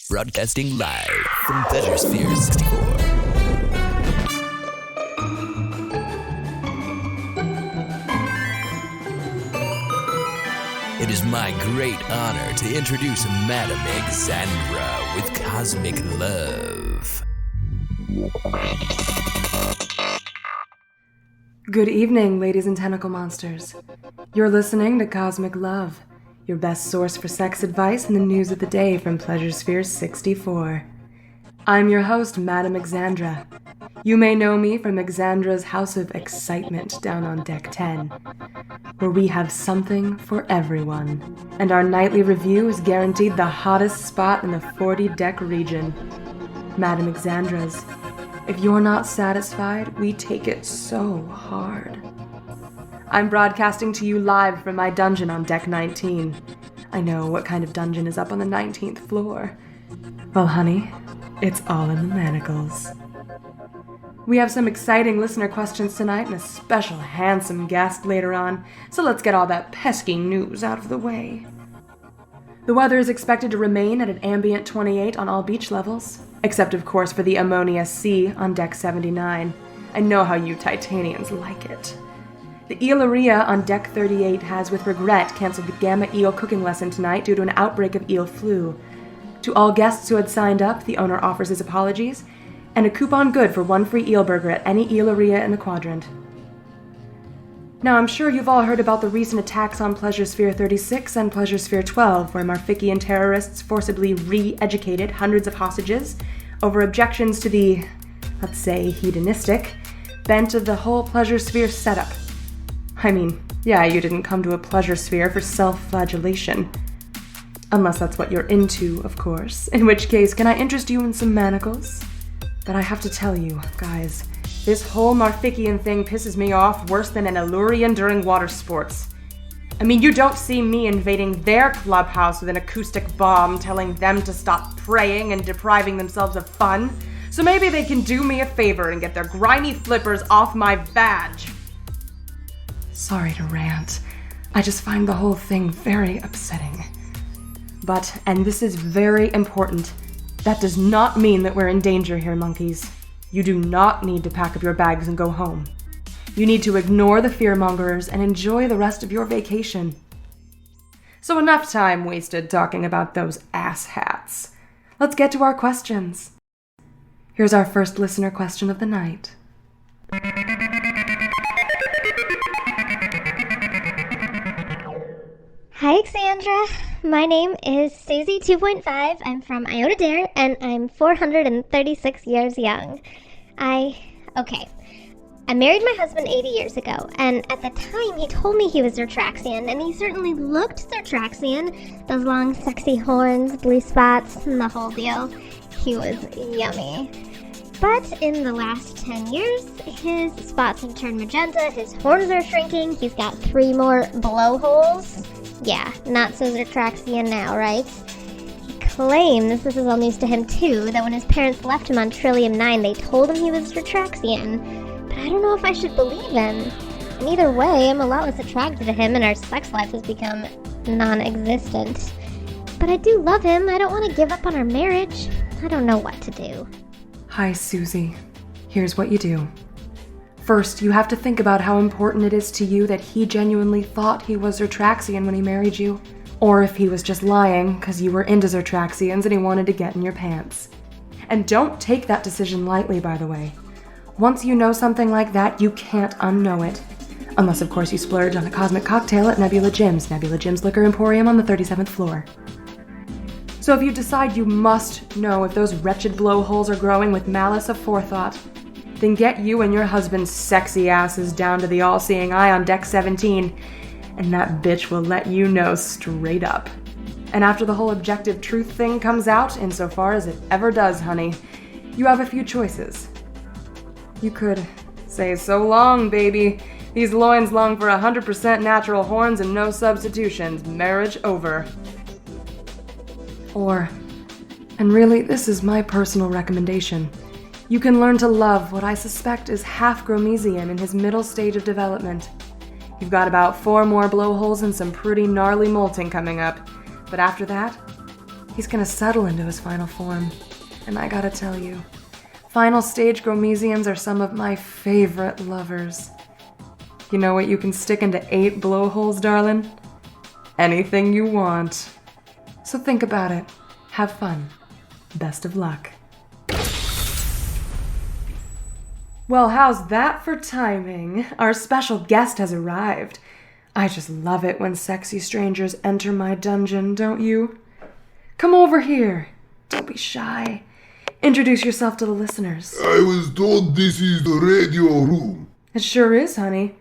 Broadcasting live from Pleasure Sphere 64. It is my great honor to introduce Madam Xandra with Cosmic Love. Good evening, ladies and tentacle monsters. You're listening to Cosmic Love, your best source for sex advice and the news of the day from Pleasure Sphere 64. I'm your host, Madam Xandra. You may know me from Xandra's House of Excitement down on Deck 10, where we have something for everyone, and our nightly review is guaranteed the hottest spot in the 40-deck region, Madam Xandra's. If you're not satisfied, we take it so hard. I'm broadcasting to you live from my dungeon on Deck 19. I know what kind of dungeon is up on the 19th floor. Well, honey, it's all in the manacles. We have some exciting listener questions tonight and a special handsome guest later on, so let's get all that pesky news out of the way. The weather is expected to remain at an ambient 28 on all beach levels, except of course for the Ammonia Sea on Deck 79. I know how you Titanians like it. The Eelaria on Deck 38 has, with regret, canceled the Gamma Eel cooking lesson tonight due to an outbreak of eel flu. To all guests who had signed up, the owner offers his apologies, and a coupon good for one free eel burger at any Eelaria in the quadrant. Now, I'm sure you've all heard about the recent attacks on Pleasure Sphere 36 and Pleasure Sphere 12, where Marfikian terrorists forcibly re-educated hundreds of hostages over objections to the, let's say, hedonistic bent of the whole Pleasure Sphere setup. I mean, yeah, you didn't come to a Pleasure Sphere for self-flagellation. Unless that's what you're into, of course. In which case, can I interest you in some manacles? But I have to tell you, guys, this whole Marfikian thing pisses me off worse than an Illurian during water sports. I mean, you don't see me invading their clubhouse with an acoustic bomb telling them to stop praying and depriving themselves of fun. So maybe they can do me a favor and get their grimy flippers off my badge. Sorry to rant. I just find the whole thing very upsetting. But, and this is very important, that does not mean that we're in danger here, monkeys. You do not need to pack up your bags and go home. You need to ignore the fearmongers and enjoy the rest of your vacation. So enough time wasted talking about those asshats. Let's get to our questions. Here's our first listener question of the night. Hi, Xandra. My name is Susie 2.5. I'm from Iota Dare, and I'm 436 years young. I married my husband 80 years ago, and at the time he told me he was Zertraxian, and he certainly looked Zertraxian. Those long, sexy horns, blue spots, and the whole deal. He was yummy. But in the last 10 years, his spots have turned magenta, his horns are shrinking, he's got 3 more blowholes. Yeah, not so Zertraxian now, right? He claims, this is all news to him too, that when his parents left him on Trillium 9, they told him he was Zertraxian. But I don't know if I should believe him. And either way, I'm a lot less attracted to him and our sex life has become non-existent. But I do love him. I don't want to give up on our marriage. I don't know what to do. Hi, Susie. Here's what you do. First, you have to think about how important it is to you that he genuinely thought he was Zertraxian when he married you, or if he was just lying because you were into Zertraxians and he wanted to get in your pants. And don't take that decision lightly, by the way. Once you know something like that, you can't unknow it. Unless, of course, you splurge on a cosmic cocktail at Nebula Jim's Liquor Emporium on the 37th floor. So if you decide you must know if those wretched blowholes are growing with malice aforethought, then get you and your husband's sexy asses down to the all-seeing eye on Deck 17, and that bitch will let you know straight up. And after the whole objective truth thing comes out, insofar as it ever does, honey, you have a few choices. You could say, "So long, baby. These loins long for 100% natural horns and no substitutions. Marriage over." Or, and really, this is my personal recommendation, you can learn to love what I suspect is half Gromesian in his middle stage of development. You've got about 4 more blowholes and some pretty gnarly molting coming up, but after that, He's gonna settle into his final form. And I gotta tell you, final stage Gromesians are some of my favorite lovers. You know what you can stick into 8 blowholes, darling? Anything you want. So think about it. Have fun. Best of luck. Well, how's that for timing? Our special guest has arrived. I just love it when sexy strangers enter my dungeon, don't you? Come over here. Don't be shy. Introduce yourself to the listeners. I was told this is the radio room. It sure is, honey.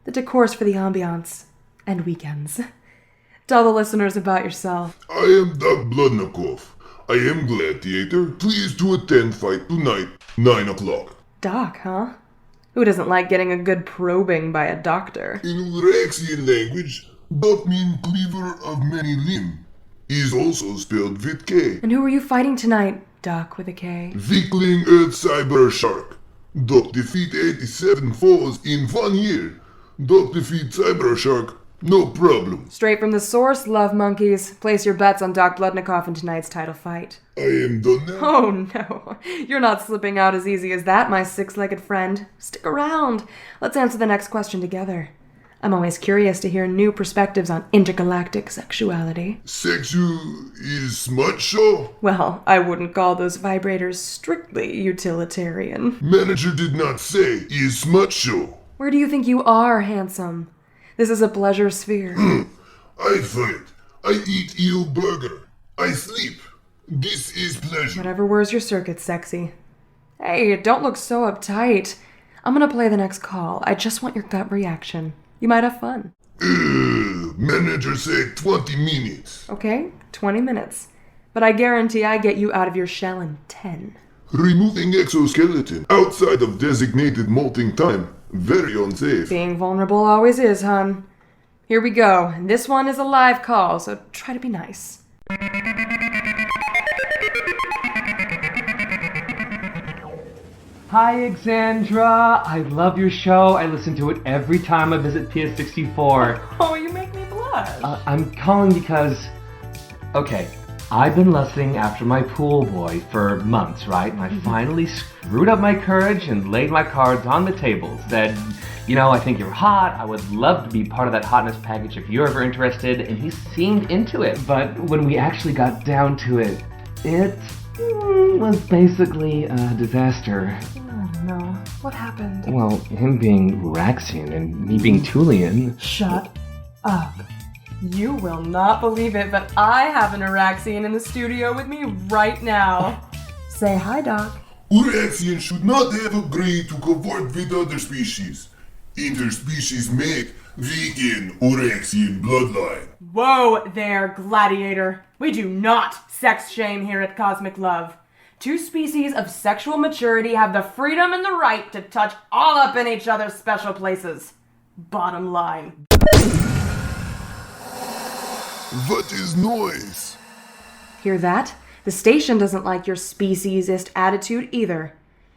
The decor's for the ambiance. And weekends. Tell the listeners about yourself. I am Dok Bloodnikov. I am gladiator. Please to attend fight tonight, 9 o'clock. Doc, huh? Who doesn't like getting a good probing by a doctor? In Urexian language, Dok means cleaver of many limb. Is also spelled with K. And who are you fighting tonight, Doc with a K? Vickling Earth Cyber Shark. Dok defeat 87 foes in 1 year. Dok defeat Cyber Shark, no problem. Straight from the source, love monkeys. Place your bets on Dok Bloodnikov in tonight's title fight. I am done now. Oh no, you're not slipping out as easy as that, my 6-legged friend. Stick around. Let's answer the next question together. I'm always curious to hear new perspectives on intergalactic sexuality. Sexu is smut show? Well, I wouldn't call those vibrators strictly utilitarian. Manager did not say is smut show. Where do you think you are, handsome? This is a pleasure sphere. I fight. I eat eel burger. I sleep. This is pleasure. Whatever wears your circuit, sexy. Hey, don't look so uptight. I'm gonna play the next call. I just want your gut reaction. You might have fun. Manager said 20 minutes. Okay, 20 minutes. But I guarantee I get you out of your shell in 10. Removing exoskeleton outside of designated molting time. Very unsafe. Being vulnerable always is, hon. Here we go. This one is a live call, so try to be nice. Hi, Xandra. I love your show. I listen to it every time I visit PS64. Oh, you make me blush. I'm calling because... Okay, I've been lusting after my pool boy for months, right? And I finally screwed up my courage and laid my cards on the table. Said, you know, I think you're hot. I would love to be part of that hotness package if you're ever interested. And he seemed into it. But when we actually got down to it, it was basically a disaster. Oh no, what happened? Well, him being Raxian and me being Tulian. Shut up. You will not believe it, but I have an Araxian in the studio with me right now. Say hi, Doc. Urexian should not have agreed to cooperate with other species. Interspecies make vegan Urexian bloodline. Whoa there, gladiator. We do not sex shame here at Cosmic Love. 2 species of sexual maturity have the freedom and the right to touch all up in each other's special places. Bottom line. What is noise? Hear that? The station doesn't like your speciesist attitude either.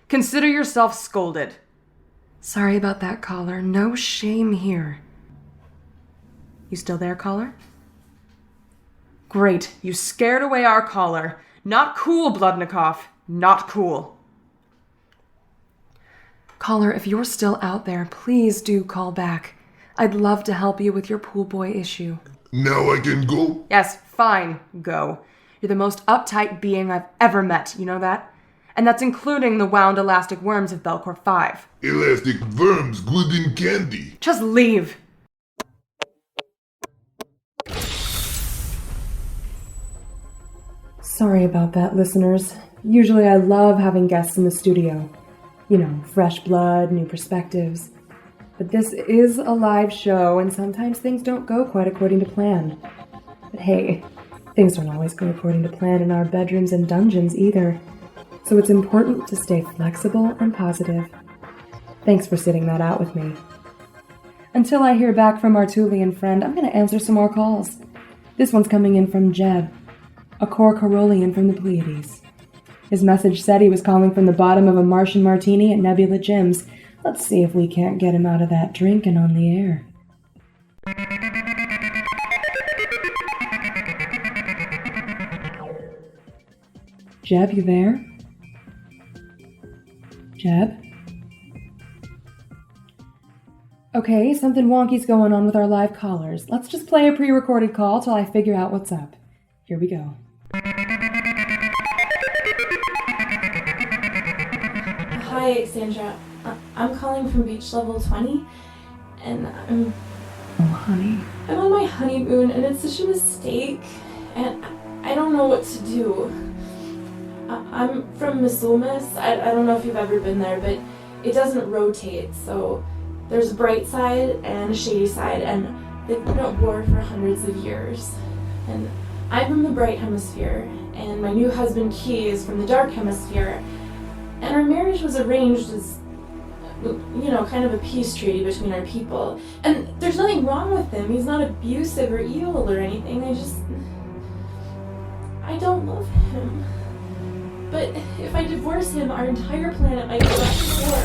Consider yourself scolded. Sorry about that, caller. No shame here. You still there, caller? Great. You scared away our caller. Not cool, Bloodnikov. Not cool. Caller, if you're still out there, please do call back. I'd love to help you with your pool boy issue. Now I can go? Yes, fine. Go. You're the most uptight being I've ever met, you know that? And that's including the wound elastic worms of Belcor 5. Elastic worms good in candy. Just leave. Sorry about that, listeners. Usually I love having guests in the studio. You know, fresh blood, new perspectives. But this is a live show, and sometimes things don't go quite according to plan. But hey, things don't always go according to plan in our bedrooms and dungeons either. So it's important to stay flexible and positive. Thanks for sitting that out with me. Until I hear back from our Tulian friend, I'm going to answer some more calls. This one's coming in from Jeb, a core Corollian from the Pleiades. His message said he was calling from the bottom of a Martian martini at Nebula Gyms. Let's see if we can't get him out of that drink and on the air. Jeb, you there? Jeb? Okay, something wonky's going on with our live callers. Let's just play a pre-recorded call till I figure out what's up. Here we go. Hi, Xandra. I'm calling from beach level 20, and Oh, honey. I'm on my honeymoon, and it's such a mistake, and I don't know what to do. I'm from Misomis. I don't know if you've ever been there, but it doesn't rotate, so there's a bright side and a shady side, and they've been at war for hundreds of years. And I'm from the bright hemisphere, and my new husband Key is from the dark hemisphere, and our marriage was arranged as, kind of a peace treaty between our people. And there's nothing wrong with him. He's not abusive or evil or anything. I don't love him. But if I divorce him, our entire planet might go back to war.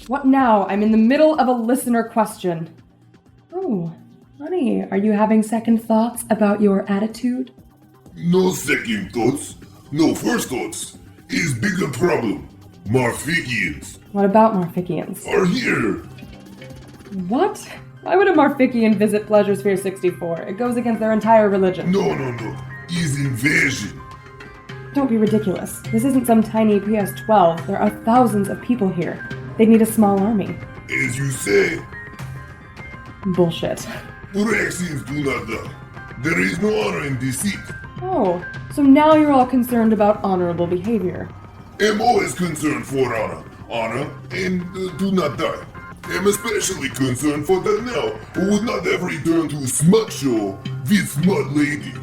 What now? I'm in the middle of a listener question. Oh, honey, are you having second thoughts about your attitude? No second thoughts. No first thoughts. Is bigger problem. Marfikians What about Marfikians? are here. What? Why would a Marfikian visit Pleasure Sphere 64? It goes against their entire religion. No. Is invasion. Don't be ridiculous. This isn't some tiny PS-12. There are thousands of people here. They'd need a small army. As you say, Bullshit. Uraxians do not die. There is no honor in deceit. Oh, so now you're all concerned about honorable behavior. Am always concerned for honor, and do not die. Am especially concerned for that now, who would not ever return to smut show with smut lady.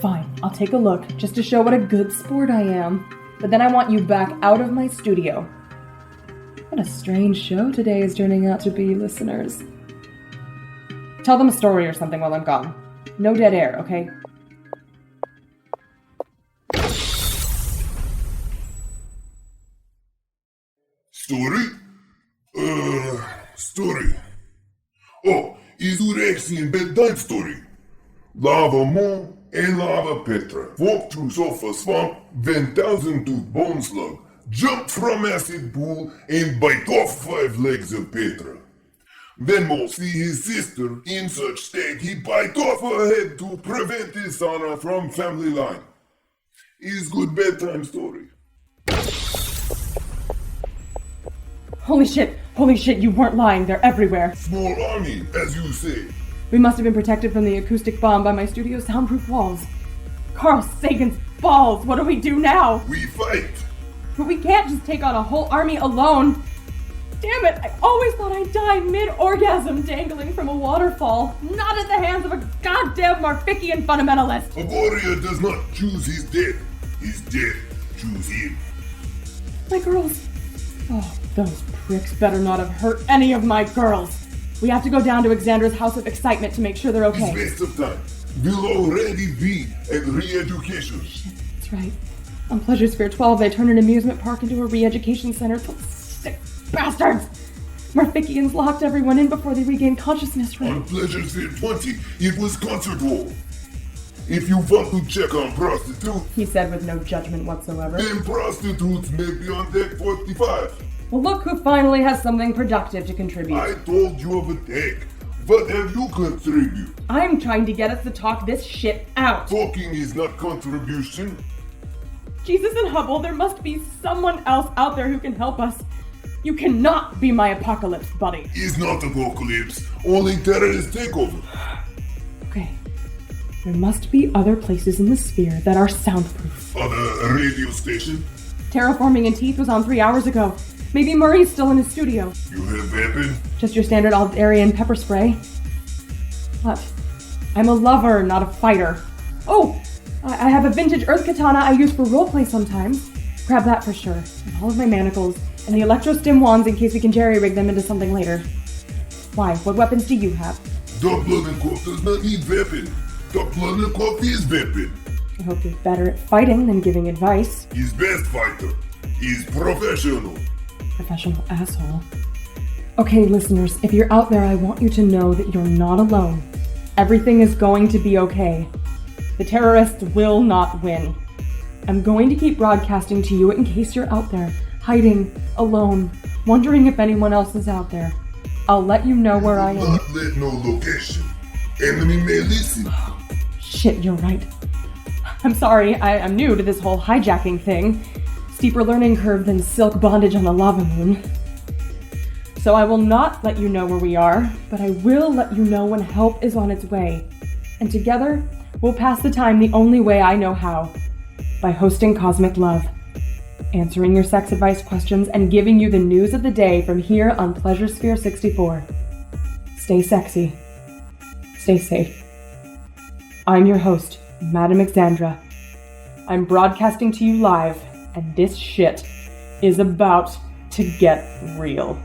Fine, I'll take a look, just to show what a good sport I am. But then I want you back out of my studio. What a strange show today is turning out to be, listeners. Tell them a story or something while I'm gone. No dead air, okay? Story? Oh, is Uraxian bedtime story. Lava Moon and Lava Petra walked through Sulfur Swamp, then thousand-tooth bone slug, jumped from acid pool, and bite off 5 legs of Petra. Then Mo see his sister in such state he bite off her head to prevent dishonor from family line. Is good bedtime story. Holy shit, you weren't lying, they're everywhere. Small army, as you say. We must have been protected from the acoustic bomb by my studio's soundproof walls. Carl Sagan's balls, what do we do now? We fight. But we can't just take on a whole army alone. Damn it, I always thought I'd die mid-orgasm dangling from a waterfall, not at the hands of a goddamn Marfikian fundamentalist. A warrior does not choose his death. His death choose him. My girls. Oh, those pricks better not have hurt any of my girls. We have to go down to Xandra's house of excitement to make sure they're okay. It's waste of time. We'll already be at re-education. Shit, that's right. On Pleasure Sphere 12, they turned an amusement park into a re-education center. Those sick bastards! Marfikians locked everyone in before they regained consciousness, right? On Pleasure Sphere 20, it was concert hall. If you want to check on prostitutes, He said with no judgment whatsoever. then prostitutes may be on deck 45. Well, look who finally has something productive to contribute. I told you of a deck. What have you contribute? I'm trying to get us to talk this shit out. Talking is not contribution. Jesus and Hubble, there must be someone else out there who can help us. You cannot be my apocalypse buddy. Is not apocalypse. Only terrorist takeover. Okay. There must be other places in the sphere that are soundproof. Other radio station. Terraforming in Teeth was on 3 hours ago. Maybe Murray's still in his studio. You have weapon? Just your standard Aldarian pepper spray. What? I'm a lover, not a fighter. Oh! I have a vintage earth katana I use for roleplay sometimes. Grab that for sure. And all of my manacles. And the electro-stim wands in case we can jerry-rig them into something later. Why? What weapons do you have? Dok Bloodnikov does not need weapon. Dok Bloodnikov is weapon. I hope you're better at fighting than giving advice. He's best fighter. He's professional. Professional asshole. Okay, listeners, if you're out there, I want you to know that you're not alone. Everything is going to be okay. The terrorists will not win. I'm going to keep broadcasting to you in case you're out there, hiding, alone, wondering if anyone else is out there. I'll let you know where I am. Not let no location. Enemy may listen. Shit, you're right. I'm sorry, I'm new to this whole hijacking thing. Steeper learning curve than silk bondage on a lava moon. So I will not let you know where we are, but I will let you know when help is on its way. And together, we'll pass the time the only way I know how. By hosting Cosmic Love. Answering your sex advice questions and giving you the news of the day from here on Pleasure Sphere 64. Stay sexy. Stay safe. I'm your host, Madam Xandra. I'm broadcasting to you live, and this shit is about to get real.